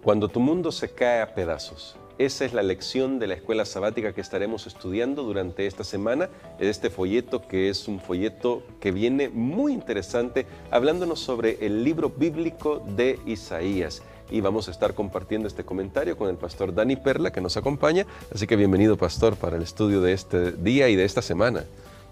Cuando tu mundo se cae a pedazos. Esa es la lección de la escuela sabática que estaremos estudiando durante esta semana, en este folleto que es un folleto que viene muy interesante, hablándonos sobre el libro bíblico de Isaías. Y vamos a estar compartiendo este comentario con el pastor Dani Perla, que nos acompaña. Así que bienvenido, pastor, para el estudio de este día y de esta semana.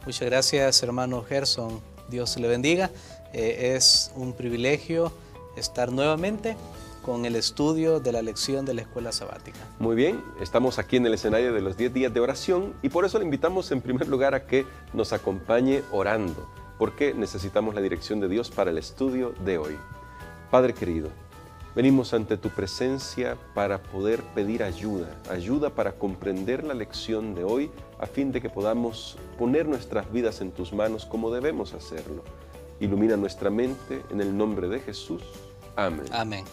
Muchas gracias, hermano Gerson. Dios le bendiga. Es un privilegio estar nuevamente con el estudio de la lección de la escuela sabática. Muy bien, estamos aquí en el escenario de los 10 días de oración y por eso le invitamos en primer lugar a que nos acompañe orando, porque necesitamos la dirección de Dios para el estudio de hoy. Padre querido, venimos ante tu presencia para poder pedir ayuda para comprender la lección de hoy, a fin de que podamos poner nuestras vidas en tus manos como debemos hacerlo. Ilumina nuestra mente en el nombre de Jesús. Amén. Amén.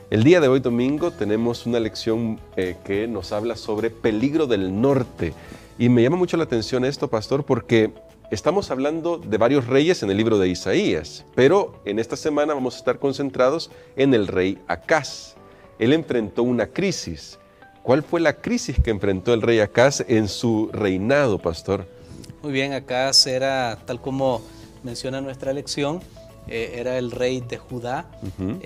El día de hoy, domingo, tenemos una lección que nos habla sobre peligro del norte. Y me llama mucho la atención esto, pastor, porque estamos hablando de varios reyes en el libro de Isaías, pero en esta semana vamos a estar concentrados en el rey Acaz. Él enfrentó una crisis. ¿Cuál fue la crisis que enfrentó el rey Acaz en su reinado, pastor? Muy bien, Acaz era, tal como menciona nuestra lección, era el rey de Judá.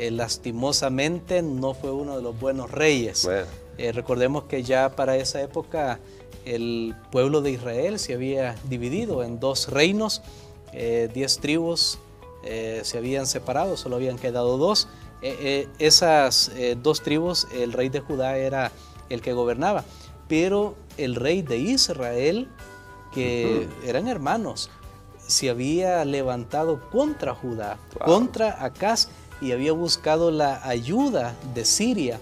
Lastimosamente no fue uno de los buenos reyes. Bueno. Recordemos que ya para esa época el pueblo de Israel se había dividido en dos reinos, 10 tribus se habían separado, solo habían quedado dos. Esas dos tribus, el rey de Judá era el que gobernaba, pero el rey de Israel, que eran hermanos, se había levantado contra Judá, contra Acaz, y había buscado la ayuda de Siria,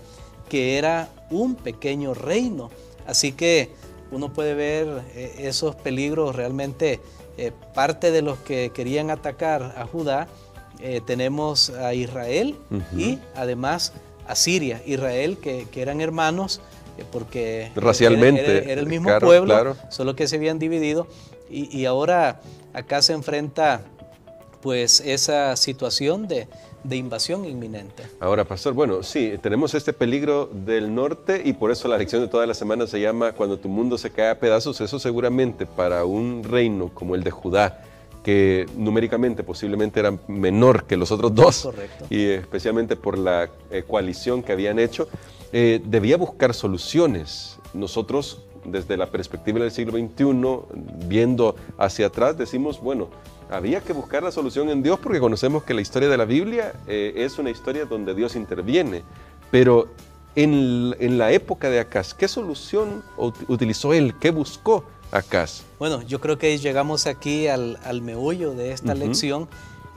que era un pequeño reino. Así que uno puede ver esos peligros realmente. Parte de los que querían atacar a Judá, tenemos a Israel y además a Siria. Israel, que eran hermanos, porque racialmente era el mismo pueblo, claro, solo que se habían dividido. Y ahora acá se enfrenta pues esa situación de invasión inminente. Ahora, pastor, bueno, sí, tenemos este peligro del norte y por eso la lección de toda la semana se llama Cuando tu mundo se cae a pedazos. Eso seguramente para un reino como el de Judá, que numéricamente posiblemente era menor que los otros dos. Correcto. Y especialmente por la coalición que habían hecho, debía buscar soluciones. Nosotros, desde la perspectiva del siglo XXI, viendo hacia atrás, decimos, bueno, había que buscar la solución en Dios porque conocemos que la historia de la Biblia es una historia donde Dios interviene. Pero en la época de Acaz, ¿qué solución utilizó él? ¿Qué buscó Acaz? Bueno, yo creo que llegamos aquí al meollo de esta lección,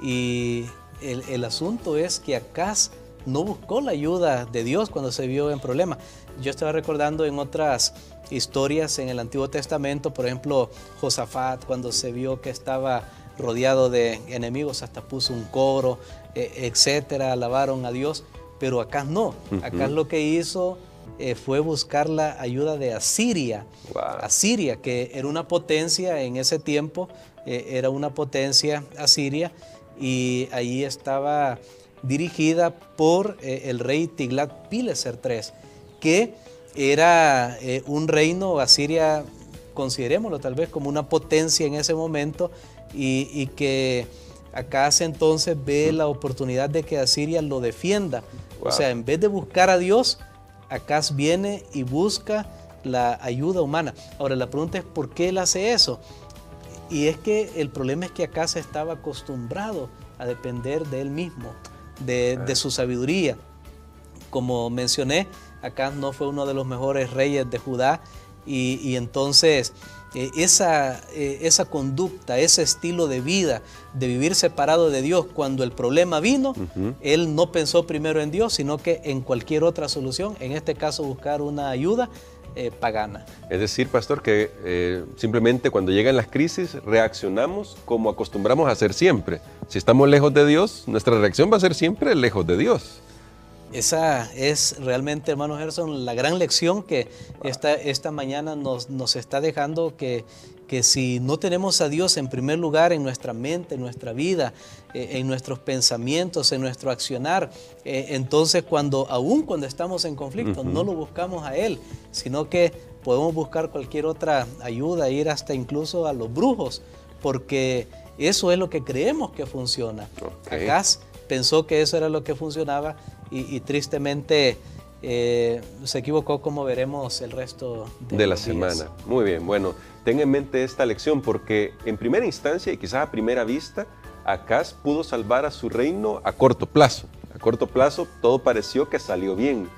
y el asunto es que Acaz no buscó la ayuda de Dios cuando se vio en problemas. Yo estaba recordando en otras historias en el Antiguo Testamento, por ejemplo, Josafat, cuando se vio que estaba rodeado de enemigos, hasta puso un coro, etcétera, alabaron a Dios, pero Acaz no. Acaz lo que hizo fue buscar la ayuda de Asiria. Asiria, que era una potencia en ese tiempo, era una potencia asiria, y ahí estaba dirigida por el rey Tiglat-Pileser III, que era un reino, Asiria, considerémoslo tal vez como una potencia en ese momento, y que Acaz entonces ve la oportunidad de que Asiria lo defienda. O sea, en vez de buscar a Dios, Acaz viene y busca la ayuda humana. Ahora, la pregunta es ¿por qué él hace eso? Y es que el problema es que Acaz estaba acostumbrado a depender de él mismo, de su sabiduría. Como mencioné, Acaz no fue uno de los mejores reyes de Judá, y entonces esa conducta, ese estilo de vida, de vivir separado de Dios, cuando el problema vino, él no pensó primero en Dios, sino que en cualquier otra solución, en este caso buscar una ayuda pagana. Es decir, pastor, que simplemente cuando llegan las crisis reaccionamos como acostumbramos a hacer siempre. Si estamos lejos de Dios, nuestra reacción va a ser siempre lejos de Dios. Esa es realmente, hermano Gerson, la gran lección que esta mañana nos está dejando, que si no tenemos a Dios en primer lugar en nuestra mente, en nuestra vida, en nuestros pensamientos, en nuestro accionar, entonces aún cuando estamos en conflicto, no lo buscamos a Él, sino que podemos buscar cualquier otra ayuda, ir hasta incluso a los brujos, porque eso es lo que creemos que funciona. Acaz pensó que eso era lo que funcionaba y tristemente se equivocó, como veremos el resto de la semana. Muy bien, bueno, ten en mente esta lección, porque en primera instancia y quizás a primera vista, Acaz pudo salvar a su reino a corto plazo. A corto plazo todo pareció que salió bien,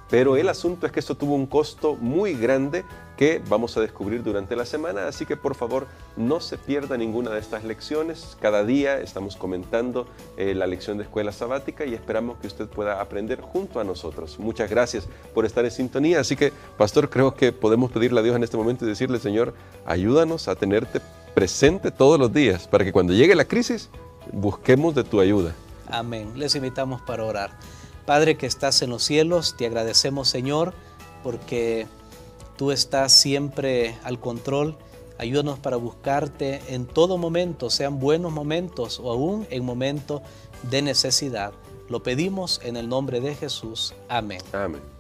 pero el asunto es que esto tuvo un costo muy grande que vamos a descubrir durante la semana, así que por favor no se pierda ninguna de estas lecciones. Cada día estamos comentando la lección de escuela sabática y esperamos que usted pueda aprender junto a nosotros. Muchas gracias por estar en sintonía, así que pastor, creo que podemos pedirle a Dios en este momento y decirle: Señor, ayúdanos a tenerte presente todos los días para que cuando llegue la crisis busquemos de tu ayuda. Amén. Les invitamos para orar. Padre que estás en los cielos, te agradecemos, Señor, porque tú estás siempre al control. Ayúdanos para buscarte en todo momento, sean buenos momentos o aún en momentos de necesidad. Lo pedimos en el nombre de Jesús. Amén. Amén.